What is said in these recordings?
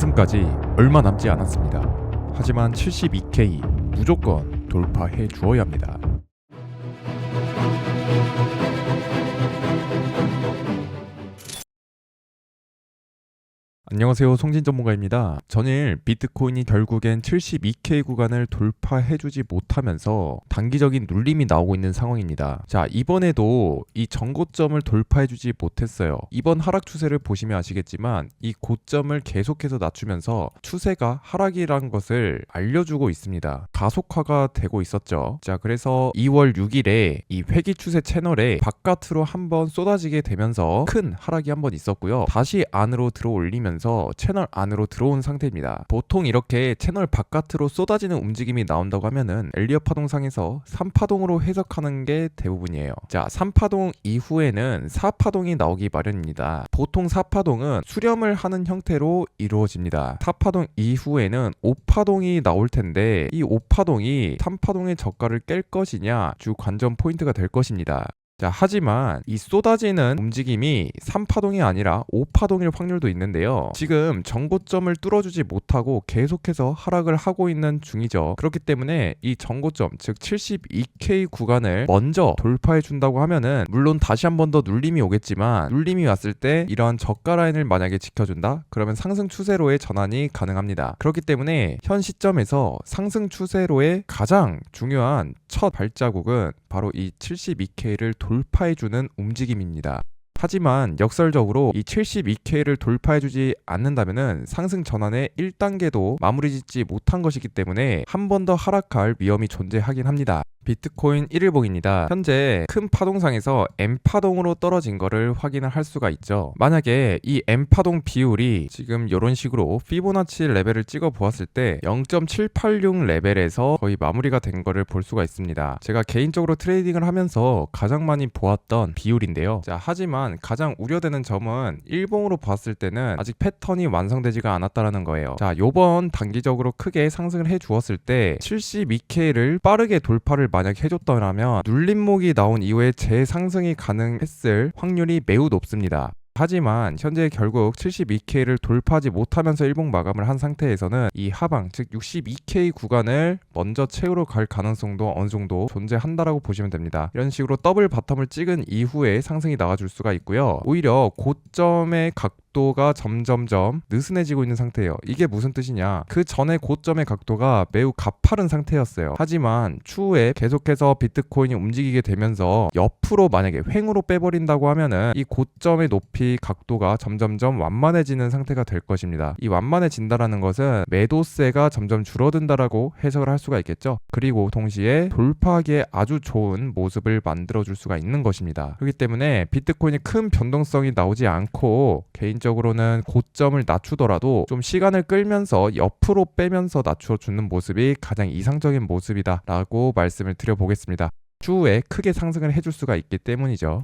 상승까지 얼마 남지 않았습니다. 하지만 72K 무조건 돌파해 주어야 합니다. 안녕하세요, 송진 전문가입니다. 전일 비트코인이 결국엔 72K 구간을 돌파해주지 못하면서 단기적인 눌림이 나오고 있는 상황입니다. 자, 이번에도 이 전고점을 돌파해주지 못했어요. 이번 하락 추세를 보시면 아시겠지만 이 고점을 계속해서 낮추면서 추세가 하락이란 것을 알려주고 있습니다. 가속화가 되고 있었죠. 자, 그래서 2월 6일에 이 회귀 추세 채널에 바깥으로 한번 쏟아지게 되면서 큰 하락이 한번 있었고요. 다시 안으로 들어올리면서 채널 안으로 들어온 상태입니다. 보통 이렇게 채널 바깥으로 쏟아지는 움직임이 나온다고 하면은 엘리엇 파동상에서 3파동으로 해석하는 게 대부분이에요. 자, 3파동 이후에는 4파동이 나오기 마련입니다. 보통 4파동은 수렴을 하는 형태로 이루어집니다. 4파동 이후에는 5파동이 나올 텐데 이 5파동이 3파동의 저가를 깰 것이냐 주 관전 포인트가 될 것입니다. 자, 하지만 이 쏟아지는 움직임이 3파동이 아니라 5파동일 확률도 있는데요. 지금 전고점을 뚫어주지 못하고 계속해서 하락을 하고 있는 중이죠. 그렇기 때문에 이 전고점, 즉 72K 구간을 먼저 돌파해 준다고 하면은 물론 다시 한 번 더 눌림이 오겠지만 눌림이 왔을 때 이러한 저가 라인을 만약에 지켜준다? 그러면 상승 추세로의 전환이 가능합니다. 그렇기 때문에 현 시점에서 상승 추세로의 가장 중요한 첫 발자국은 바로 이 72K를 돌파해주는 움직임입니다. 하지만 역설적으로 이 72K를 돌파해주지 않는다면 상승 전환의 1단계도 마무리 짓지 못한 것이기 때문에 한 번 더 하락할 위험이 존재하긴 합니다. 비트코인 1일봉입니다. 현재 큰 파동상에서 M파동으로 떨어진 거를 확인을 할 수가 있죠. 만약에 이 M파동 비율이 지금 이런 식으로 피보나치 레벨을 찍어 보았을 때 0.786 레벨에서 거의 마무리가 된 거를 볼 수가 있습니다. 제가 개인적으로 트레이딩을 하면서 가장 많이 보았던 비율인데요. 자, 하지만 가장 우려되는 점은 일봉으로 봤을 때는 아직 패턴이 완성되지가 않았다라는 거예요. 자, 요번 단기적으로 크게 상승을 해 주었을 때 72K를 빠르게 돌파를 만약 해줬더라면 눌림목이 나온 이후에 재상승이 가능했을 확률이 매우 높습니다. 하지만 현재 결국 72K를 돌파하지 못하면서 일봉 마감을 한 상태에서는 이 하방, 즉 62K 구간을 먼저 채우러 갈 가능성도 어느 정도 존재한다라고 보시면 됩니다. 이런 식으로 더블 바텀을 찍은 이후에 상승이 나와줄 수가 있고요. 오히려 고점의 각도가 점점점 느슨해지고 있는 상태예요. 이게 무슨 뜻이냐? 그 전에 고점의 각도가 매우 가파른 상태였어요. 하지만 추후에 계속해서 비트코인이 움직이게 되면서 옆으로 만약에 횡으로 빼버린다고 하면은 이 고점의 높이 각도가 점점점 완만해지는 상태가 될 것입니다. 이 완만해진다라는 것은 매도세가 점점 줄어든다라고 해석을 할 수가 있겠죠. 그리고 동시에 돌파하기에 아주 좋은 모습을 만들어줄 수가 있는 것입니다. 그렇기 때문에 비트코인이 큰 변동성이 나오지 않고 개인적으로는 고점을 낮추더라도 좀 시간을 끌면서 옆으로 빼면서 낮춰주는 모습이 가장 이상적인 모습이다 라고 말씀을 드려보겠습니다. 추후에 크게 상승을 해줄 수가 있기 때문이죠.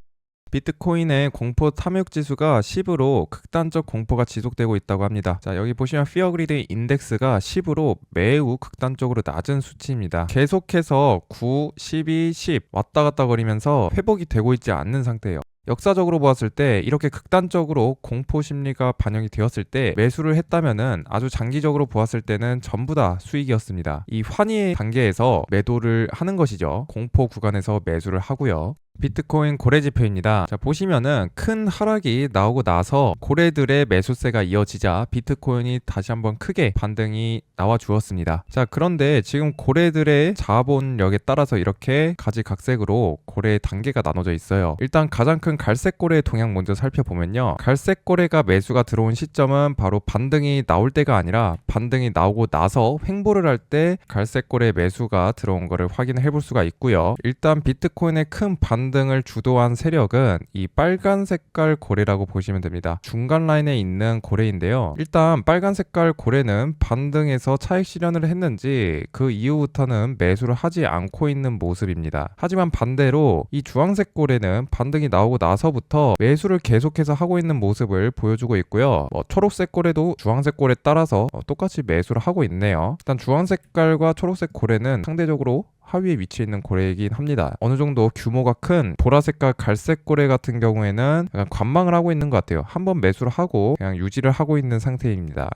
비트코인의 공포 탐욕 지수가 10으로 극단적 공포가 지속되고 있다고 합니다. 자, 여기 보시면 피어 그리드 인덱스가 10으로 매우 극단적으로 낮은 수치입니다. 계속해서 9, 12, 10 왔다 갔다 거리면서 회복이 되고 있지 않는 상태예요. 역사적으로 보았을 때 이렇게 극단적으로 공포 심리가 반영이 되었을 때 매수를 했다면은 아주 장기적으로 보았을 때는 전부 다 수익이었습니다. 이 환희 단계에서 매도를 하는 것이죠. 공포 구간에서 매수를 하고요. 비트코인 고래 지표입니다. 자, 보시면은 큰 하락이 나오고 나서 고래들의 매수세가 이어지자 비트코인이 다시 한번 크게 반등이 나와 주었습니다. 자, 그런데 지금 고래들의 자본력에 따라서 이렇게 가지각색으로 고래의 단계가 나눠져 있어요. 일단 가장 큰 갈색 고래의 동향 먼저 살펴보면요. 갈색 고래가 매수가 들어온 시점은 바로 반등이 나올 때가 아니라 반등이 나오고 나서 횡보를 할 때 갈색 고래 매수가 들어온 거를 확인을 해볼 수가 있고요. 일단 비트코인의 큰 반등을 주도한 세력은 이 빨간 색깔 고래라고 보시면 됩니다. 중간 라인에 있는 고래인데요. 일단 빨간 색깔 고래는 반등에서 차익 실현을 했는지 그 이후부터는 매수를 하지 않고 있는 모습입니다. 하지만 반대로 이 주황색 고래는 반등이 나오고 나서부터 매수를 계속해서 하고 있는 모습을 보여주고 있고요. 초록색 고래도 주황색 고래 따라서 똑같이 매수를 하고 있네요. 일단 주황색 색깔과 초록색 고래는 상대적으로 하위에 위치해 있는 고래이긴 합니다. 어느 정도 규모가 큰 보라색과 갈색 고래 같은 경우에는 약간 관망을 하고 있는 것 같아요. 한번 매수를 하고 그냥 유지를 하고 있는 상태입니다.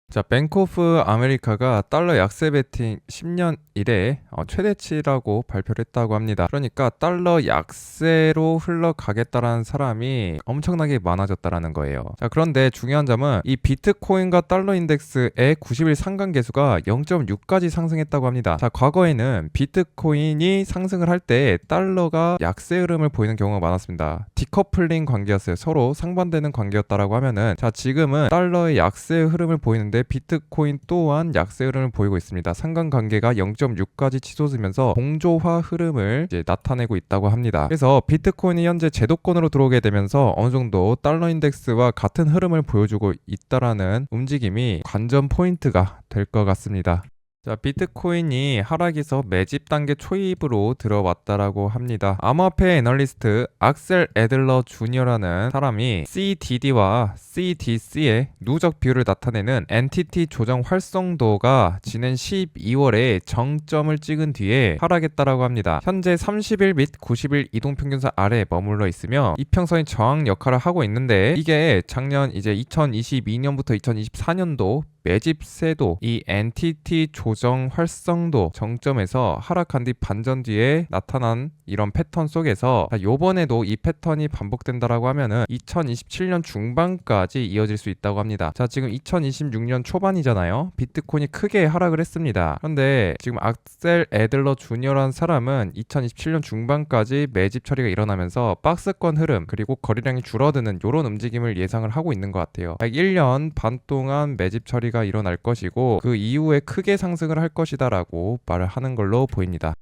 자, 뱅크 오브 아메리카가 달러 약세 베팅 10년 이래 최대치라고 발표를 했다고 합니다. 그러니까 달러 약세로 흘러가겠다라는 사람이 엄청나게 많아졌다라는 거예요. 자, 그런데 중요한 점은 이 비트코인과 달러 인덱스의 90일 상관 계수가 0.6까지 상승했다고 합니다. 자, 과거에는 비트코인이 상승을 할 때 달러가 약세 흐름을 보이는 경우가 많았습니다. 디커플링 관계였어요. 서로 상반되는 관계였다라고 하면은, 자, 지금은 달러의 약세 흐름을 보이는데 비트코인 또한 약세 흐름을 보이고 있습니다. 상관관계가 0.6까지 치솟으면서 공조화 흐름을 이제 나타내고 있다고 합니다. 그래서 비트코인이 현재 제도권으로 들어오게 되면서 어느 정도 달러 인덱스와 같은 흐름을 보여주고 있다라는 움직임이 관전 포인트가 될 것 같습니다. 자, 비트코인이 하락에서 매집 단계 초입으로 들어왔다라고 합니다. 암호화폐 애널리스트 악셀 애들러 주니어라는 사람이 CDD와 CDC의 누적 비율을 나타내는 엔티티 조정 활성도가 지난 12월에 정점을 찍은 뒤에 하락했다라고 합니다. 현재 30일 및 90일 이동평균선 아래에 머물러 있으며 이평선이 저항 역할을 하고 있는데, 이게 작년 이제 2022년부터 2024년도 매집 세도, 이 엔티티 조정 활성도 정점에서 하락한 뒤 반전 뒤에 나타난 이런 패턴 속에서, 요번에도 이 패턴이 반복된다라고 하면은 2027년 중반까지 이어질 수 있다고 합니다. 자, 지금 2026년 초반이잖아요. 비트코인이 크게 하락을 했습니다. 그런데 지금 악셀 애들러 주니어라는 사람은 2027년 중반까지 매집 처리가 일어나면서 박스권 흐름 그리고 거래량이 줄어드는 이런 움직임을 예상을 하고 있는 것 같아요. 1년 반 동안 매집 처리가 일어날 것이고 그 이후에 크게 상승을 할 것이다 라고 말을 하는 걸로 보입니다.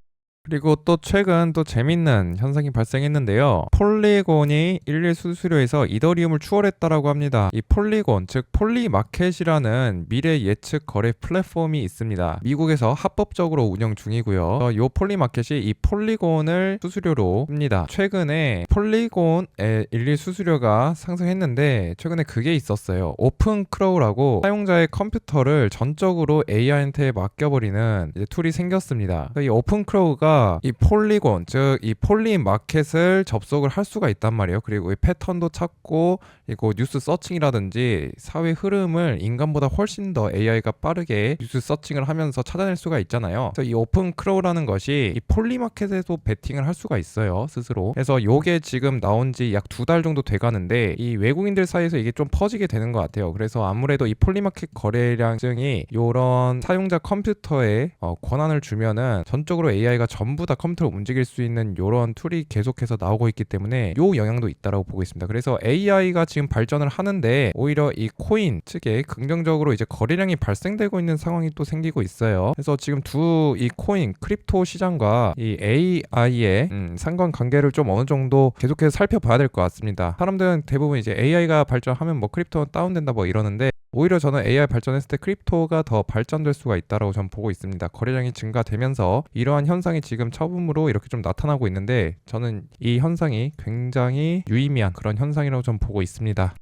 그리고 또 최근 또 재밌는 현상이 발생했는데요. 폴리곤이 일일 수수료에서 이더리움을 추월했다라고 합니다. 이 폴리곤, 즉 폴리마켓이라는 미래 예측 거래 플랫폼이 있습니다. 미국에서 합법적으로 운영 중이고요. 이 폴리마켓이 이 폴리곤을 수수료로 씁니다. 최근에 폴리곤의 일일 수수료가 상승했는데, 최근에 그게 있었어요. 오픈 크로우라고 사용자의 컴퓨터를 전적으로 AI한테 맡겨버리는 이제 툴이 생겼습니다. 이 오픈 크로우가 이 폴리곤, 즉 이 폴리마켓을 접속을 할 수가 있단 말이에요. 그리고 이 패턴도 찾고, 그리고 뉴스 서칭이라든지 사회 흐름을 인간보다 훨씬 더 AI가 빠르게 뉴스 서칭을 하면서 찾아낼 수가 있잖아요. 그래서 이 오픈 크로우라는 것이 이 폴리마켓에도 베팅을 할 수가 있어요, 스스로. 그래서 요게 지금 나온 지 약 2달 정도 돼가는데, 이 외국인들 사이에서 이게 좀 퍼지게 되는 것 같아요. 그래서 아무래도 이 폴리마켓 거래량증이 요런 사용자 컴퓨터에 권한을 주면은 전적으로 AI가 전부 다 컴퓨터를 움직일 수 있는 이런 툴이 계속해서 나오고 있기 때문에 요 영향도 있다라고 보고 있습니다. 그래서 AI가 지금 발전을 하는데 오히려 이 코인 측에 긍정적으로 이제 거래량이 발생되고 있는 상황이 또 생기고 있어요. 그래서 지금 이 코인 크립토 시장과 이 AI의 상관관계를 좀 어느 정도 계속해서 살펴봐야 될 것 같습니다. 사람들은 대부분 이제 AI가 발전하면 뭐 크립토는 다운된다 뭐 이러는데, 오히려 저는 AI 발전했을 때 크립토가 더 발전될 수가 있다라고 저는 보고 있습니다. 거래량이 증가되면서 이러한 현상이 지금 처음으로 이렇게 좀 나타나고 있는데, 저는 이 현상이 굉장히 유의미한 그런 현상이라고 좀 보고 있습니다.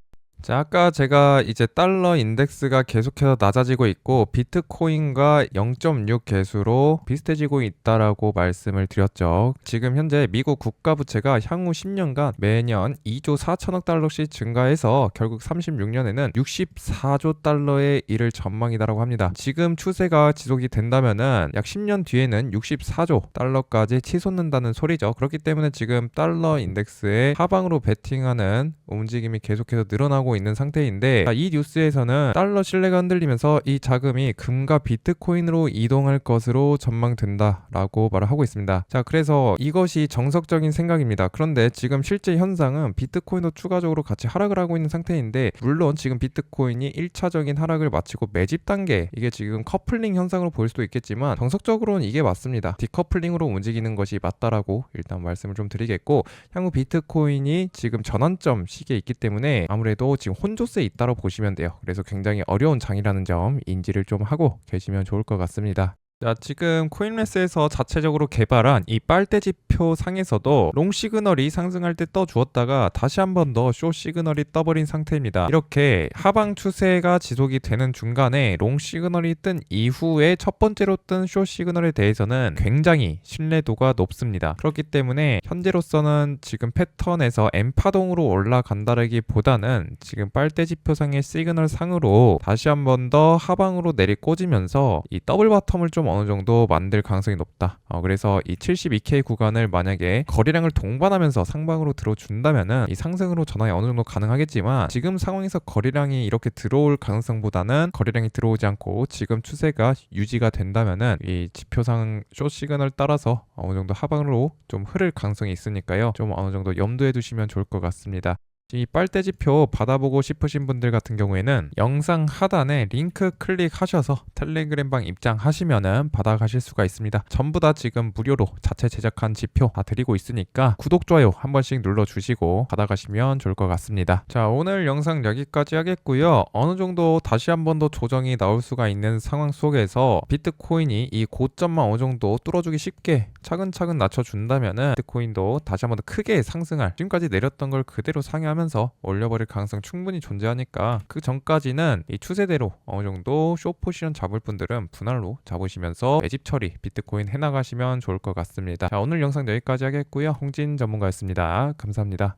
자, 아까 제가 이제 달러 인덱스가 계속해서 낮아지고 있고 비트코인과 0.6 개수로 비슷해지고 있다라고 말씀을 드렸죠. 지금 현재 미국 국가 부채가 향후 10년간 매년 2조 4천억 달러씩 증가해서 결국 36년에는 64조 달러에 이를 전망이다라고 합니다. 지금 추세가 지속이 된다면은 약 10년 뒤에는 64조 달러까지 치솟는다는 소리죠. 그렇기 때문에 지금 달러 인덱스의 하방으로 베팅하는 움직임이 계속해서 늘어나고 있는 상태인데, 이 뉴스에서는 달러 신뢰가 흔들리면서 이 자금이 금과 비트코인으로 이동할 것으로 전망된다라고 말을 하고 있습니다. 자, 그래서 이것이 정석적인 생각입니다. 그런데 지금 실제 현상은 비트코인도 추가적으로 같이 하락을 하고 있는 상태인데, 물론 지금 비트코인이 1차적인 하락을 마치고 매집 단계, 이게 지금 커플링 현상으로 보일 수도 있겠지만 정석적으로는 이게 맞습니다. 디커플링으로 움직이는 것이 맞다라고 일단 말씀을 좀 드리겠고, 향후 비트코인이 지금 전환점 시기에 있기 때문에 아무래도 지금 혼조세에 있다고 보시면 돼요. 그래서 굉장히 어려운 장이라는 점 인지를 좀 하고 계시면 좋을 것 같습니다. 자, 지금 코인메스에서 자체적으로 개발한 이 빨대 지표 상에서도 롱 시그널이 상승할 때 떠주었다가 다시 한 번 더 쇼 시그널이 떠버린 상태입니다. 이렇게 하방 추세가 지속이 되는 중간에 롱 시그널이 뜬 이후에 첫 번째로 뜬 쇼 시그널에 대해서는 굉장히 신뢰도가 높습니다. 그렇기 때문에 현재로서는 지금 패턴에서 M파동으로 올라간다기보다는 지금 빨대 지표상의 시그널 상으로 다시 한 번 더 하방으로 내리꽂으면서 이 더블 바텀을 좀 어느 정도 만들 가능성이 높다. 그래서 이 72K 구간을 만약에 거래량을 동반하면서 상방으로 들어준다면은 이 상승으로 전환이 어느 정도 가능하겠지만 지금 상황에서 거래량이 이렇게 들어올 가능성보다는 거래량이 들어오지 않고 지금 추세가 유지가 된다면은 이 지표상 숏 시그널 따라서 어느 정도 하방으로 좀 흐를 가능성이 있으니까요. 좀 어느 정도 염두에 두시면 좋을 것 같습니다. 이 빨대 지표 받아보고 싶으신 분들 같은 경우에는 영상 하단에 링크 클릭하셔서 텔레그램방 입장하시면은 받아가실 수가 있습니다. 전부 다 지금 무료로 자체 제작한 지표 다 드리고 있으니까 구독, 좋아요 한 번씩 눌러주시고 받아가시면 좋을 것 같습니다. 자, 오늘 영상 여기까지 하겠고요. 어느 정도 다시 한 번 더 조정이 나올 수가 있는 상황 속에서 비트코인이 이 고점만 어느 정도 뚫어주기 쉽게 차근차근 낮춰준다면은 비트코인도 다시 한 번 더 크게 상승할, 지금까지 내렸던 걸 그대로 상회하면서 올려버릴 가능성 충분히 존재하니까 그 전까지는 이 추세대로 어느 정도 숏 포지션 잡을 분들은 분할로 잡으시면서 매집 처리 비트코인 해나가시면 좋을 것 같습니다. 자, 오늘 영상 여기까지 하겠고요. 홍진 전문가였습니다. 감사합니다.